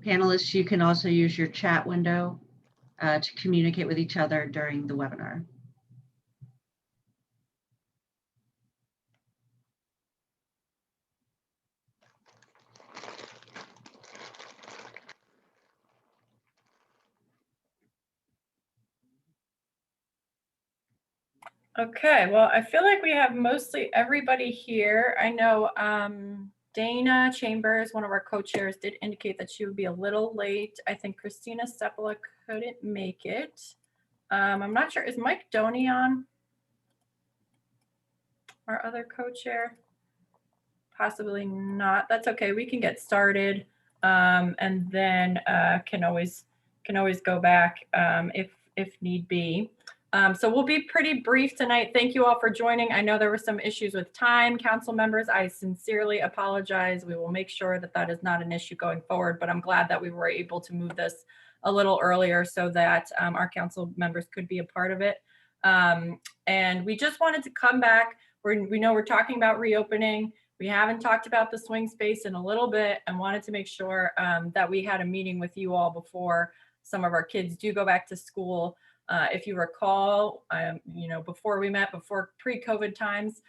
Panelists, you can also use your chat window to communicate with each other during the webinar. Okay, well, I feel like we have mostly everybody here. I know Dana Chambers, one of our co-chairs, did indicate that she would be a little late. I think Christina Stepola couldn't make it. I'm not sure, is Mike Doney on? Our other co-chair? Possibly not. That's okay, we can get started and then can always go back if need be. So we'll be pretty brief tonight. Thank you all for joining. I know there were some issues with time, council members. I sincerely apologize. We will make sure that that is not an issue going forward, but I'm glad that we were able to move this a little earlier so that our council members could be a part of it. And we just wanted to come back. We know we're talking about reopening. We haven't talked about the swing space in a little bit and wanted to make sure that we had a meeting with you all before some of our kids do go back to school. If you recall, before we met, before pre-COVID times,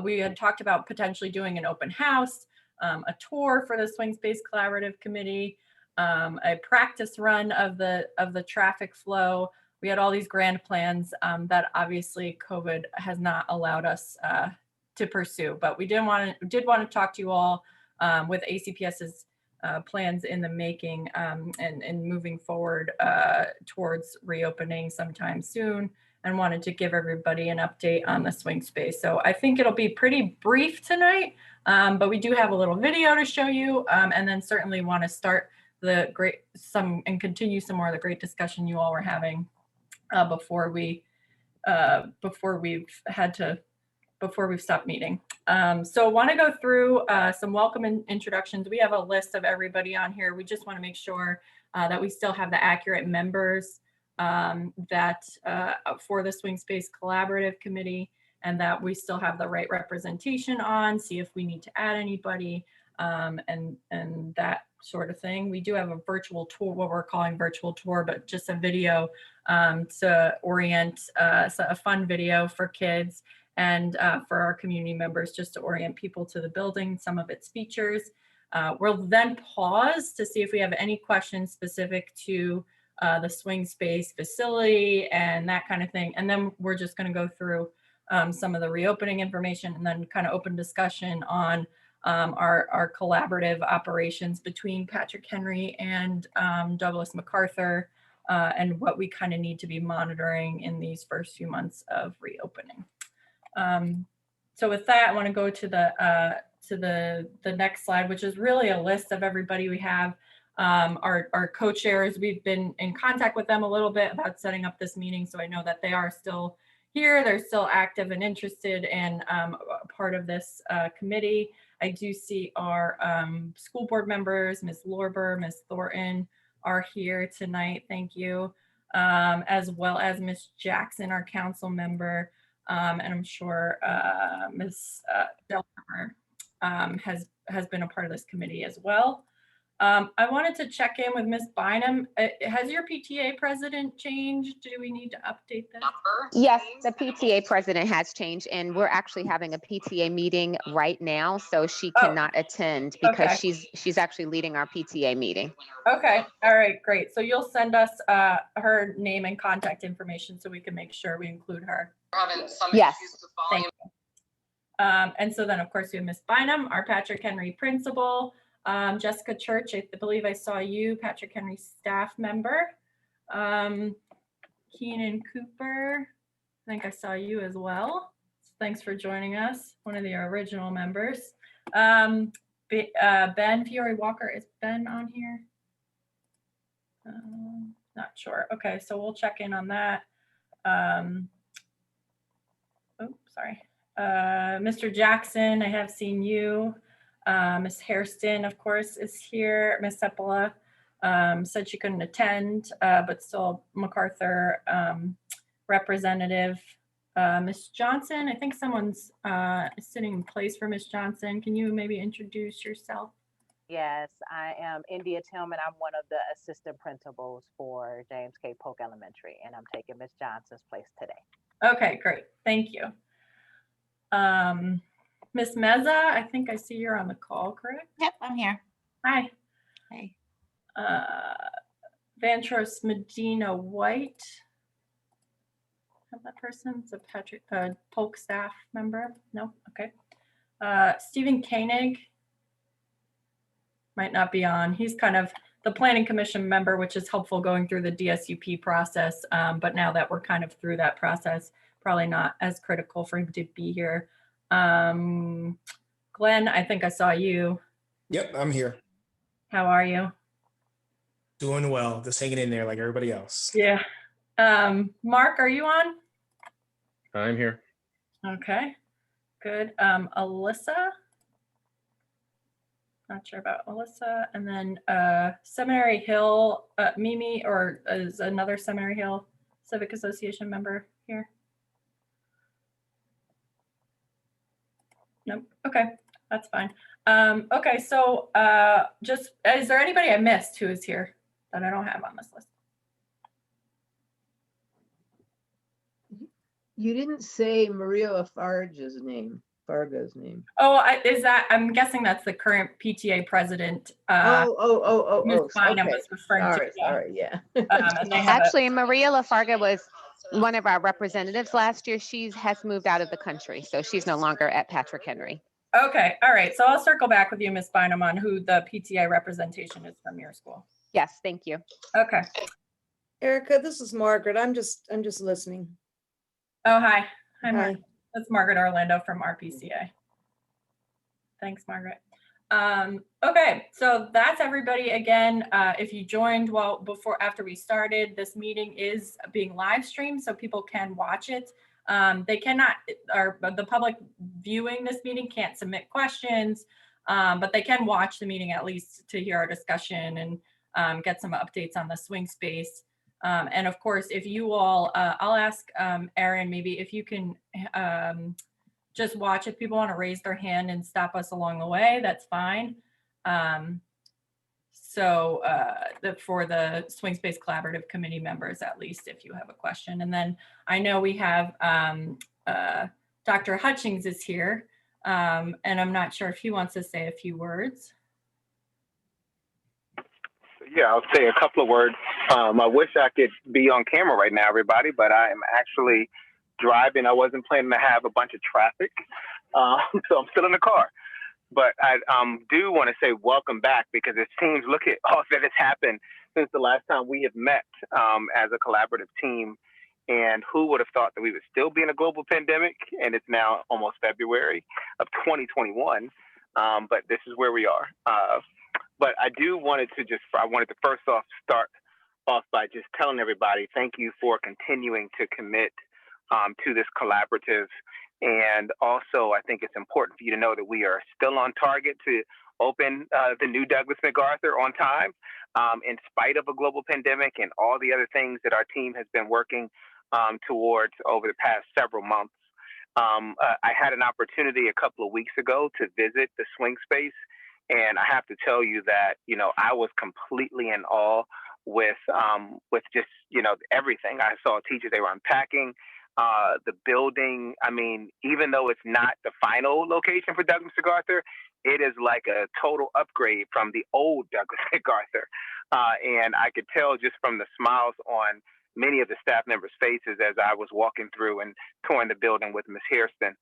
we had talked about potentially doing an open house, a tour for the Swing Space Collaborative Committee, a practice run of the traffic flow. We had all these grand plans that obviously COVID has not allowed us to pursue, but we did want to talk to you all with ACPS's plans in the making and moving forward towards reopening sometime soon, and wanted to give everybody an update on the swing space. So I think it'll be pretty brief tonight, but we do have a little video to show you, and then certainly want to start and continue some more of the great discussion you all were having before we've stopped meeting. So I want to go through some welcome introductions. We have a list of everybody on here. We just want to make sure that we still have the accurate members that for the Swing Space Collaborative Committee, and that we still have the right representation on, see if we need to add anybody, and that sort of thing. We do have a virtual tour, what we're calling virtual tour, but just a video to orient, so a fun video for kids and for our community members, just to orient people to the building, some of its features. We'll then pause to see if we have any questions specific to the swing space facility and that kind of thing. And then we're just going to go through some of the reopening information and then kind of open discussion on our collaborative operations between Patrick Henry and Douglas MacArthur, and what we kind of need to be monitoring in these first few months of reopening. So with that, I want to go to the next slide, which is really a list of everybody we have. Our co-chairs, we've been in contact with them a little bit about setting up this meeting, so I know that they are still here. They're still active and interested in part of this committee. I do see our school board members, Ms. Lorber, Ms. Thornton, are here tonight. Thank you. As well as Ms. Jackson, our council member. And I'm sure Ms. Delhammer has been a part of this committee as well. I wanted to check in with Ms. Bynum. Has your PTA president changed? Do we need to update that? Yes, the PTA president has changed, and we're actually having a PTA meeting right now, so she cannot attend because Okay. she's actually leading our PTA meeting. Okay, all right, great. So you'll send us her name and contact information so we can make sure we include her. Yes. Thank you. And so then, of course, we have Ms. Bynum, our Patrick Henry principal. Jessica Church, I believe I saw you, Patrick Henry staff member. Keenan Cooper, I think I saw you as well. Thanks for joining us, one of the original members. Ben Fiore Walker, is Ben on here? Not sure. Okay, so we'll check in on that. Sorry. Mr. Jackson, I have seen you. Ms. Hairston, of course, is here. Ms. Sepola said she couldn't attend, but still MacArthur representative. Ms. Johnson, I think someone's sitting in place for Ms. Johnson. Can you maybe introduce yourself? Yes, I am India Tillman. I'm one of the assistant principals for James K. Polk Elementary, and I'm taking Miss Johnson's place today. Okay, great. Thank you. Miss Meza, I think I see you're on the call, correct? Yep, I'm here. Hi. Hey. Vantros Medina White. Have that person? It's a Patrick Polk staff member. No, okay. Stephen Koenig might not be on. He's kind of the planning commission member, which is helpful going through the DSUP process. But now that we're kind of through that process, probably not as critical for him to be here. Glenn, I think I saw you. Yep, I'm here. How are you? Doing well, just hanging in there like everybody else. Yeah. Mark, are you on? I'm here. Okay, good. Alyssa? Not sure about Alyssa. And then Seminary Hill, Mimi, or is another Seminary Hill Civic Association member here? Nope. Okay, that's fine. Okay, so just, is there anybody I missed who is here that I don't have on this list? You didn't say Maria Lafarge's name, Farga's name. Oh, is that, I'm guessing that's the current PTA president. Ms. Bynum Okay. was referring to. Sorry, yeah. And they have Actually, Maria Lafarga was one of our representatives last year. She has moved out of the country, so she's no longer at Patrick Henry. Okay, all right. So I'll circle back with you, Ms. Bynum, on who the PTA representation is from your school. Yes, thank you. Okay. Erica, this is Margaret. I'm just listening. Oh, hi. Hi, Mark. Hi. That's Margaret Orlando from RPCA. Thanks, Margaret. Okay, so that's everybody. Again, if you joined after we started, this meeting is being live streamed, so people can watch it. They cannot, or the public viewing this meeting can't submit questions, but they can watch the meeting at least to hear our discussion and get some updates on the swing space. And of course, if you all, I'll ask Erin, maybe if you can just watch. If people want to raise their hand and stop us along the way, that's fine. For the Swing Space Collaborative Committee members, at least, if you have a question. And then I know we have Dr. Hutchings is here, and I'm not sure if he wants to say a few words. Yeah, I'll say a couple of words. I wish I could be on camera right now, everybody, but I am actually driving. I wasn't planning to have a bunch of traffic, so I'm still in the car. But I do want to say welcome back, because it seems, look at all that has happened since the last time we have met as a collaborative team. And who would have thought that we would still be in a global pandemic? And it's now almost February of 2021. But this is where we are. But I wanted to first off start off by just telling everybody, thank you for continuing to commit to this collaborative. And also, I think it's important for you to know that we are still on target to open the new Douglas MacArthur on time, in spite of a global pandemic and all the other things that our team has been working towards over the past several months. I had an opportunity a couple of weeks ago to visit the swing space, and I have to tell you that, I was completely in awe with just, everything. I saw teachers, they were unpacking the building. I mean, even though it's not the final location for Douglas MacArthur, it is like a total upgrade from the old Douglas MacArthur. And I could tell just from the smiles on many of the staff members' faces as I was walking through and touring the building with Ms. Hairston.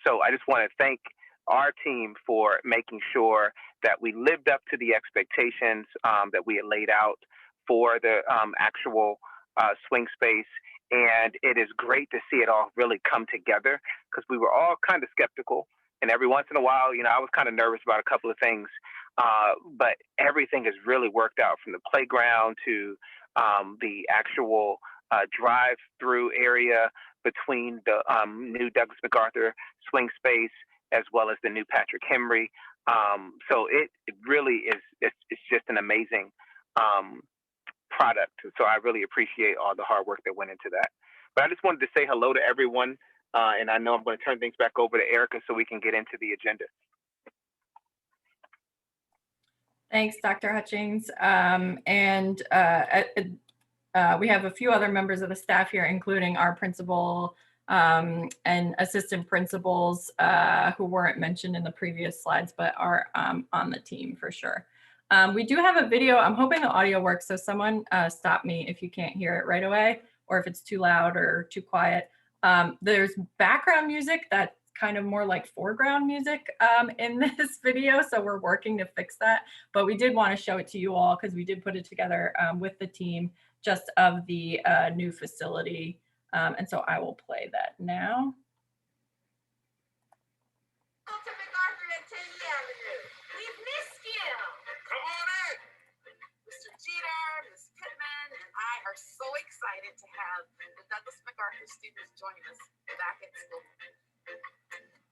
So I just want to thank our team for making sure that we lived up to the expectations that we had laid out for the actual swing space. And it is great to see it all really come together, because we were all kind of skeptical. And every once in a while, I was kind of nervous about a couple of things. But everything has really worked out, from the playground to the actual drive-through area between the new Douglas MacArthur swing space, as well as the new Patrick Henry. So it really is, it's just an amazing product. So I really appreciate all the hard work that went into that. But I just wanted to say hello to everyone. And I know I'm going to turn things back over to Erica so we can get into the agenda. Thanks, Dr. Hutchings. We have a few other members of the staff here, including our principal and assistant principals who weren't mentioned in the previous slides, but are on the team for sure. We do have a video. I'm hoping the audio works, so someone stop me if you can't hear it right away, or if it's too loud or too quiet. There's background music that's kind of more like foreground music in this video, so we're working to fix that. But we did want to show it to you all because we did put it together with the team just of the new facility. And so I will play that now. Welcome to MacArthur at 10th Avenue. We've missed you. Come on in. Mr. Jeter, Ms. Pittman, and I are so excited to have the Douglas MacArthur students join us back at school.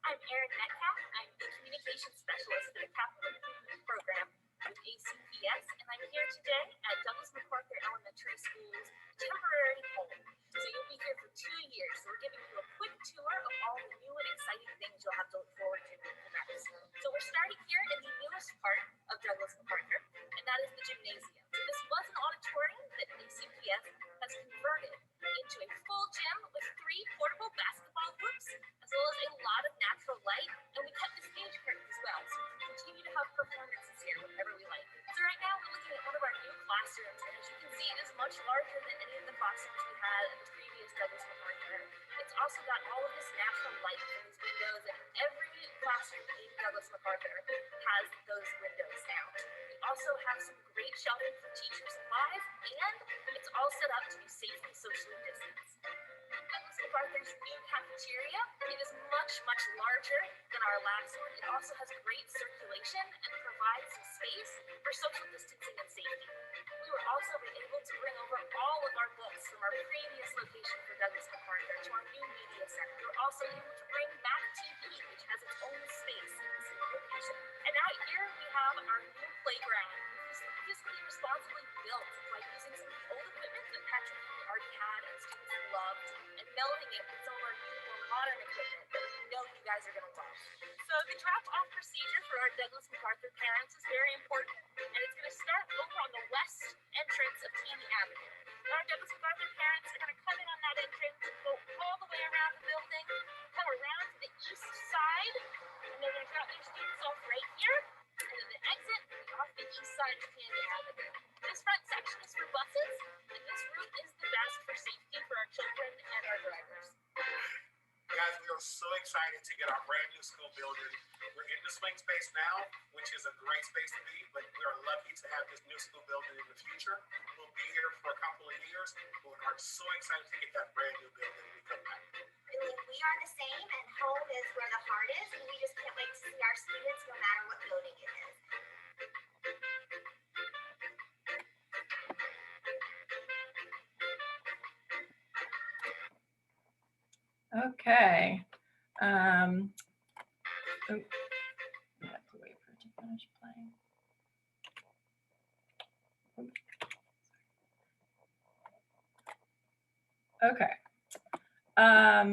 I'm Erin Metcalf. I'm the Communications Specialist for the Capital Improvement Program with ACPS, and I'm here today at Douglas MacArthur Elementary School's temporary home. So you'll be here for 2 years. So we're giving you a quick tour of all the new and exciting things you'll have to look forward to next. So we're starting here in the newest part of Douglas MacArthur, and that is the gymnasium. So this was an auditorium that ACPS has converted into a full gym with 3 portable basketball hoops, as well as a lot of natural light, and we kept the stage curtains as well, so we can continue to have performances here whenever we like. So right now we're looking at one of our new classrooms, and as you can see, it is much larger than any of the classrooms we had at the previous Douglas MacArthur. It's also got all of this natural light from these windows, and every classroom in Douglas MacArthur has those windows now. We also have some great shelving for teacher supplies, and it's all set up to be safely socially distanced. Douglas MacArthur's new cafeteria, it is much, much larger than our last one. It also has great circulation and provides some space for social distancing and safety. We were also able to bring over all of our books from our previous location for Douglas MacArthur to our new media center. We were also able to bring back TV, which has its own space in this new location. And out here we have our new playground. Fiscally responsibly built by using some of the old equipment that Patrick already had and students loved, and melding it with some of our new, more modern equipment that we know you guys are going to love. So the drop-off procedure for our Douglas MacArthur parents is very important, and it's going to start over on the west entrance of Candy Avenue. Our Douglas MacArthur parents are going to come in on that entrance, go all the way around the building, come around to the east side, and they're going to drop their students off right here. And then the exit off the east side of Candy Avenue. This front section is for buses, and this route is the best for safety for our children and our drivers. Guys, we are so excited to get our brand new school building. We're in the swing space now, which is a great space to be, but we are lucky to have this new school building in the future. We'll be here for a couple of years, but we are so excited to get that brand new building when we come back. We are the same, and home is where the heart is, and we just can't wait to see our students no matter what building it is. Okay. Oh, I have to wait for it to finish playing. Okay.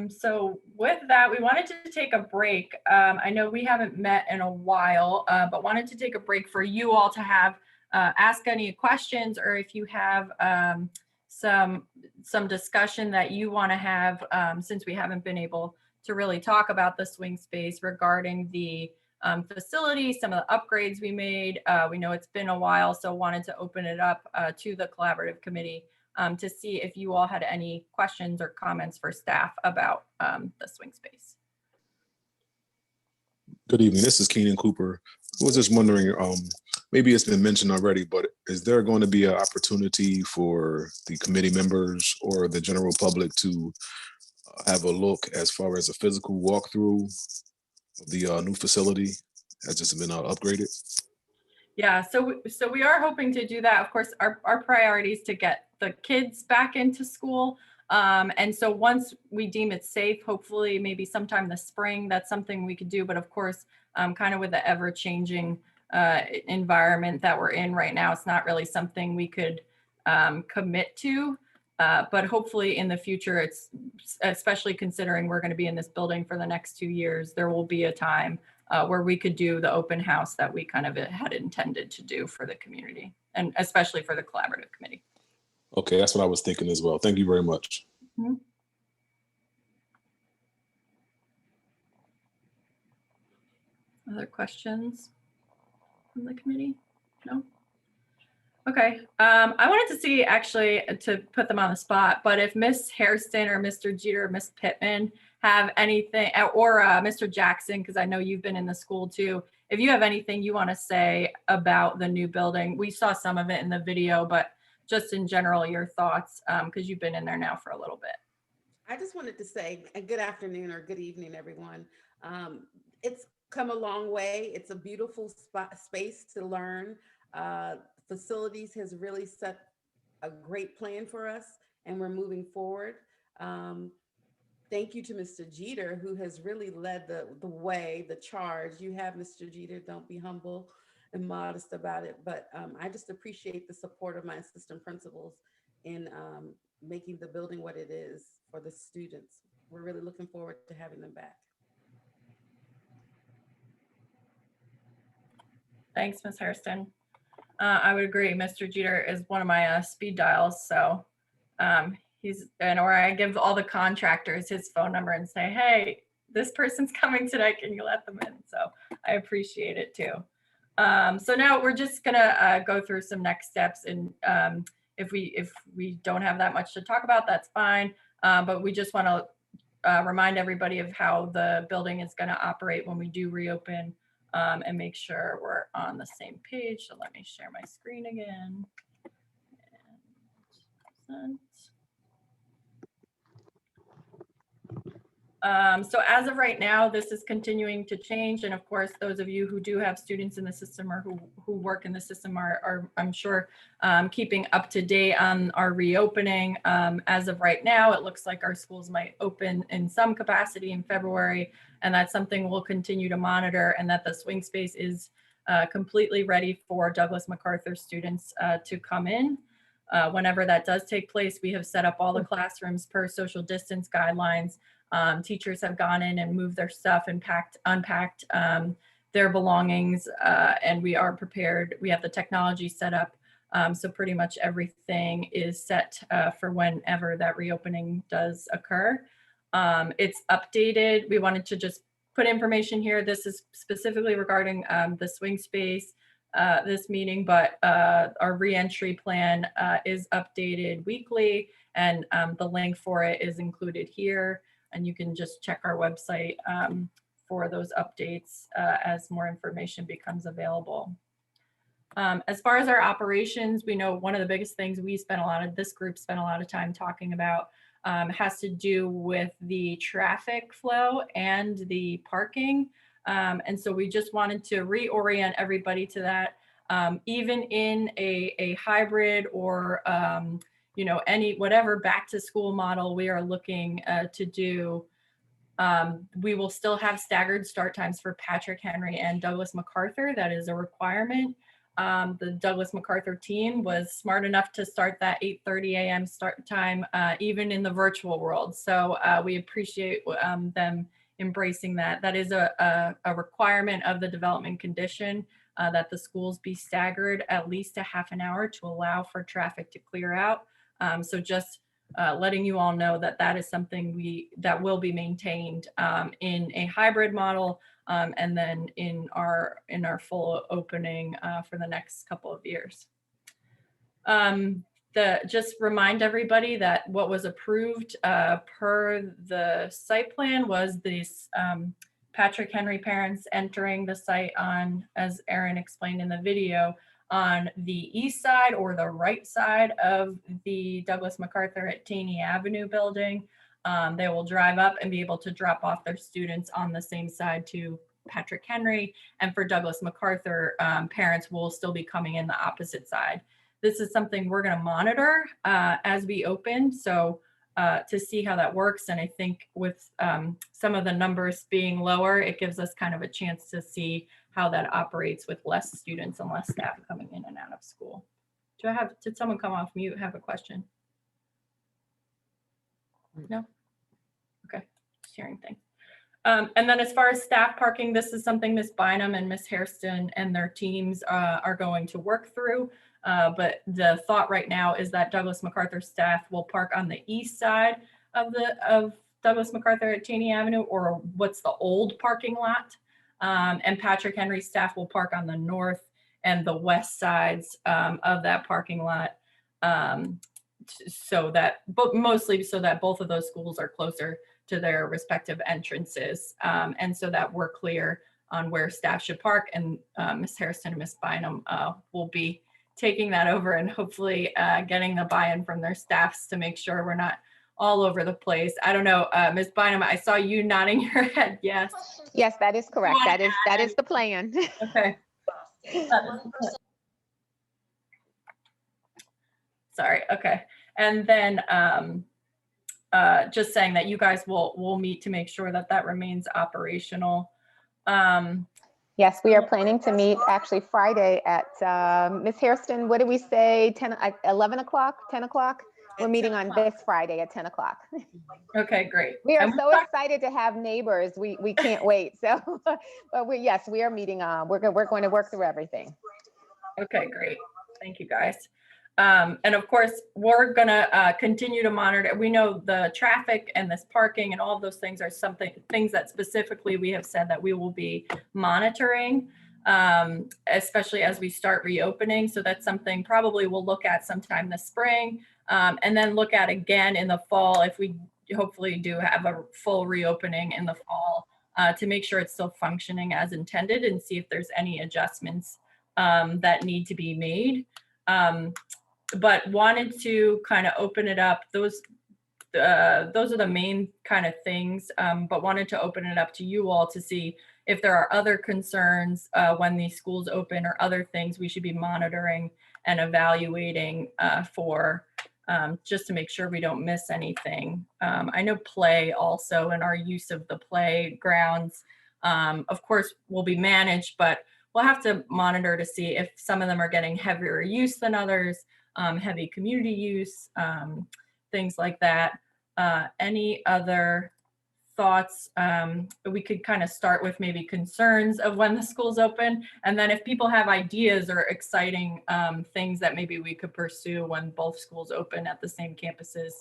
So with that, we wanted to take a break. I know we haven't met in a while, but wanted to take a break for you all to have ask any questions, or if you have some discussion that you want to have, since we haven't been able to really talk about the swing space regarding the facility, some of the upgrades we made. We know it's been a while, so wanted to open it up to the collaborative committee to see if you all had any questions or comments for staff about the swing space. Good evening. This is Keenan Cooper. I was just wondering, maybe it's been mentioned already, but is there going to be an opportunity for the committee members or the general public to have a look as far as a physical walkthrough of the new facility has just been upgraded? Yeah, so we are hoping to do that. Of course, our priority is to get the kids back into school. And so once we deem it safe, hopefully maybe sometime this spring, that's something we could do. But of course, kind of with the ever-changing environment that we're in right now, it's not really something we could commit to. But hopefully in the future, it's especially considering we're going to be in this building for the next 2 years, there will be a time where we could do the open house that we kind of had intended to do for the community, and especially for the collaborative committee. Okay, that's what I was thinking as well. Thank you very much. Other questions from the committee? No? Okay, I wanted to see, actually, to put them on the spot, but if Ms. Hairston or Mr. Jeter or Ms. Pittman have anything, or Mr. Jackson, because I know you've been in the school too, if you have anything you want to say about the new building. We saw some of it in the video, but just in general, your thoughts, because you've been in there now for a little bit. I just wanted to say a good afternoon or good evening, everyone. It's come a long way. It's a beautiful space to learn. Facilities has really set a great plan for us, and we're moving forward. Thank you to Mr. Jeter, who has really led the way, the charge. You have, Mr. Jeter, don't be humble and modest about it, but I just appreciate the support of my assistant principals in making the building what it is for the students. We're really looking forward to having them back. Thanks, Ms. Hairston. I would agree. Mr. Jeter is one of my speed dials. So or I give all the contractors his phone number and say, hey, this person's coming today. Can you let them in? So I appreciate it too. So now we're just gonna go through some next steps. And if we don't have that much to talk about, that's fine. But we just want to remind everybody of how the building is gonna operate when we do reopen. And make sure we're on the same page. So let me share my screen again. So as of right now, this is continuing to change. And of course, those of you who do have students in the system or who work in the system are I'm sure, keeping up to date on our reopening. As of right now, it looks like our schools might open in some capacity in February, and that's something we'll continue to monitor, and that the swing space is completely ready for Douglas MacArthur students to come in. Whenever that does take place, we have set up all the classrooms per social distance guidelines. Teachers have gone in and moved their stuff and unpacked their belongings, and we are prepared. We have the technology set up. So pretty much everything is set for whenever that reopening does occur. It's updated. We wanted to just put information here. This is specifically regarding the swing space, this meeting, but our reentry plan is updated weekly, and the link for it is included here. And you can just check our website for those updates as more information becomes available. As far as our operations, we know one of the biggest things this group spent a lot of time talking about has to do with the traffic flow and the parking. And so we just wanted to reorient everybody to that. Even in a hybrid or whatever back to school model we are looking to do, we will still have staggered start times for Patrick Henry and Douglas MacArthur. That is a requirement. The Douglas MacArthur team was smart enough to start that 8:30 a.m. start time, even in the virtual world. So we appreciate them embracing that. That is a requirement of the development condition, that the schools be staggered at least a half an hour to allow for traffic to clear out. So just letting you all know that that is something that will be maintained in a hybrid model, and then in our full opening for the next couple of years. Just remind everybody that what was approved per the site plan was this Patrick Henry parents entering the site on, as Erin explained in the video, on the east side or the right side of the Douglas MacArthur at Taney Avenue building. They will drive up and be able to drop off their students on the same side to Patrick Henry. And for Douglas MacArthur, parents will still be coming in the opposite side. This is something we're going to monitor as we open. So to see how that works. And I think with some of the numbers being lower, it gives us kind of a chance to see how that operates with less students and less staff coming in and out of school. Did someone come off mute, have a question? No? Okay, just hearing things. And then as far as staff parking, this is something Ms. Bynum and Ms. Hairston and their teams are going to work through. But the thought right now is that Douglas MacArthur staff will park on the east side of Douglas MacArthur at Cheney Avenue, or what's the old parking lot. And Patrick Henry staff will park on the north and the west sides of that parking lot. So that, but mostly so that both of those schools are closer to their respective entrances, and so that we're clear on where staff should park. And Ms. Hairston and Ms. Bynum will be taking that over and hopefully getting the buy-in from their staffs to make sure we're not all over the place. I don't know, Ms. Bynum, I saw you nodding your head. Yes. Yes, that is correct. That is the plan. Okay. Sorry. Okay. And then just saying that you guys will meet to make sure that that remains operational. Yes, we are planning to meet actually Friday at Ms. Hairston. What did we say? 11 o'clock, 10 o'clock? We're meeting on this Friday at 10 o'clock. Okay, great. We are so excited to have neighbors. We can't wait. So, but yes, we are meeting. We're going to work through everything. Okay, great. Thank you, guys. And of course, we're gonna continue to monitor. We know the traffic and this parking and all of those things are things that specifically we have said that we will be monitoring, especially as we start reopening. So that's something probably we'll look at sometime this spring, and then look at again in the fall if we hopefully do have a full reopening in the fall, to make sure it's still functioning as intended and see if there's any adjustments that need to be made. But wanted to kind of open it up. Those are the main kind of things, but wanted to open it up to you all to see if there are other concerns when these schools open or other things we should be monitoring and evaluating for just to make sure we don't miss anything. I know play also and our use of the playgrounds, of course, will be managed, but we'll have to monitor to see if some of them are getting heavier use than others, heavy community use, things like that. Any other thoughts? We could kind of start with maybe concerns of when the schools open. And then if people have ideas or exciting things that maybe we could pursue when both schools open at the same campuses,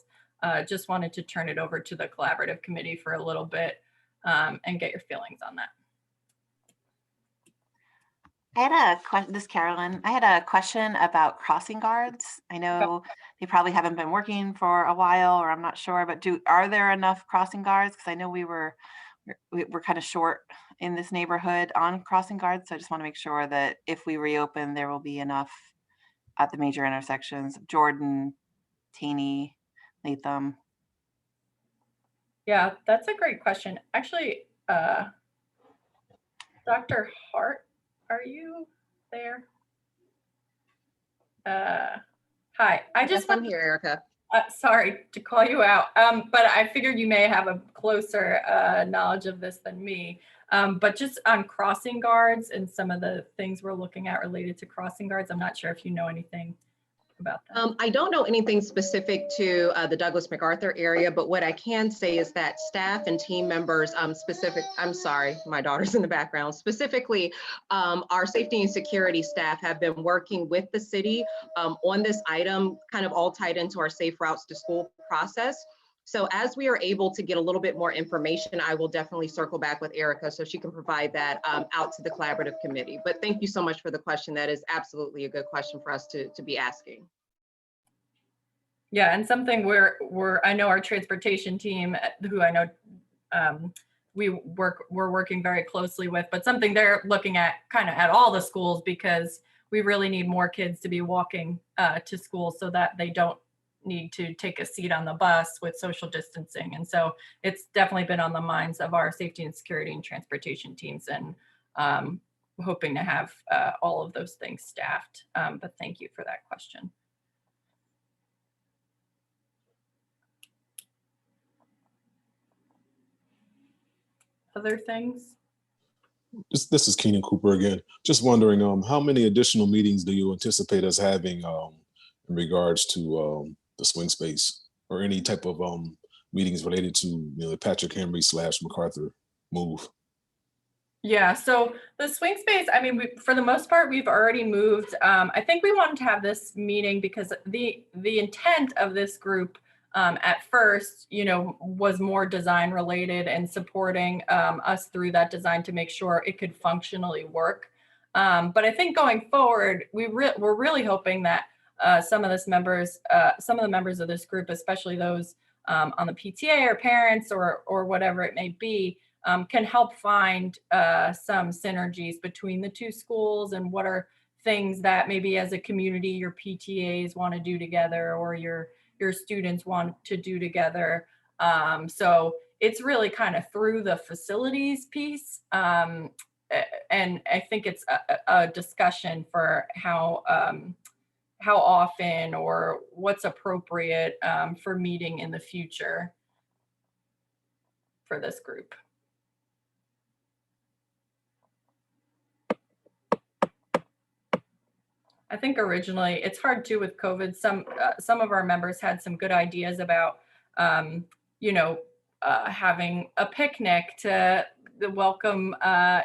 just wanted to turn it over to the collaborative committee for a little bit and get your feelings on that. I had a question, this is Carolyn. I had a question about crossing guards. I know they probably haven't been working for a while, or I'm not sure, but are there enough crossing guards? Because I know we're kind of short in this neighborhood on crossing guards. So I just want to make sure that if we reopen, there will be enough at the major intersections of Jordan, Taney, Latham. Yeah, that's a great question. Actually, Dr. Hart, are you there? Hi, I just I'm here, Erica. Sorry to call you out, but I figured you may have a closer knowledge of this than me. But just on crossing guards and some of the things we're looking at related to crossing guards, I'm not sure if you know anything about that. I don't know anything specific to the Douglas MacArthur area, but what I can say is that staff and team members I'm sorry, my daughter's in the background, specifically our safety and security staff have been working with the city on this item, kind of all tied into our safe routes to school process. So as we are able to get a little bit more information, I will definitely circle back with Erica so she can provide that out to the collaborative committee. But thank you so much for the question. That is absolutely a good question for us to be asking. Yeah, and something I know our transportation team, who I know we're working very closely with, but something they're looking at kind of at all the schools, because we really need more kids to be walking to school so that they don't need to take a seat on the bus with social distancing. And so it's definitely been on the minds of our safety and security and transportation teams, and hoping to have all of those things staffed. But thank you for that question. Other things? This is Keenan Cooper again. Just wondering, how many additional meetings do you anticipate us having in regards to the swing space, or any type of meetings related to the Patrick Henry / MacArthur move? Yeah, so the swing space, I mean, for the most part, we've already moved. I think we wanted to have this meeting because the intent of this group at first, you know, was more design related and supporting us through that design to make sure it could functionally work. But I think going forward, we're really hoping that some of the members of this group, especially those on the PTA or parents or whatever it may be, can help find some synergies between the two schools and what are things that maybe as a community your PTAs want to do together or your students want to do together. So it's really kind of through the facilities piece. And I think it's a discussion for how often or what's appropriate for meeting in the future for this group. I think originally it's hard too with COVID. Some of our members had some good ideas about, you know, having a picnic to welcome,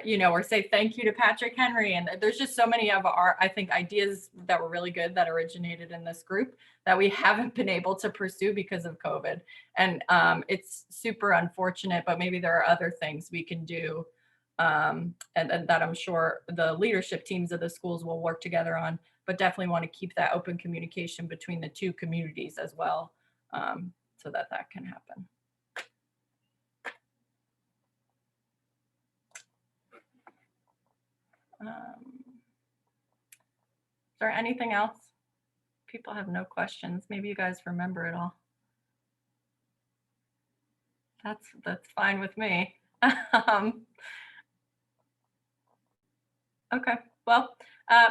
you know, or say thank you to Patrick Henry. And there's just so many of our, I think, ideas that were really good that originated in this group that we haven't been able to pursue because of COVID. And it's super unfortunate, but maybe there are other things we can do and that I'm sure the leadership teams of the schools will work together on, but definitely want to keep that open communication between the two communities as well, so that can happen. Is there anything else? People have no questions. Maybe you guys remember it all. That's fine with me. Okay, well,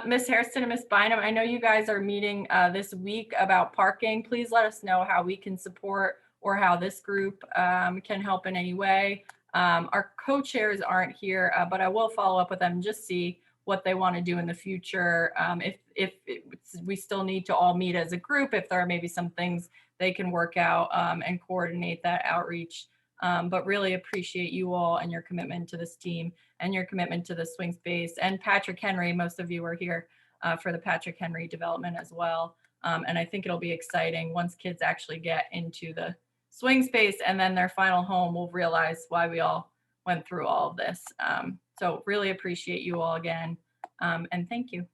Ms. Hairston and Ms. Bynum, I know you guys are meeting this week about parking. Please let us know how we can support or how this group can help in any way. Our co-chairs aren't here, but I will follow up with them and just see what they want to do in the future. If we still need to all meet as a group, if there are maybe some things they can work out and coordinate that outreach. But really appreciate you all and your commitment to this team and your commitment to the swing space. And Patrick Henry, most of you are here for the Patrick Henry development as well. And I think it'll be exciting once kids actually get into the swing space and then their final home will realize why we all went through all of this. So really appreciate you all again, and thank you.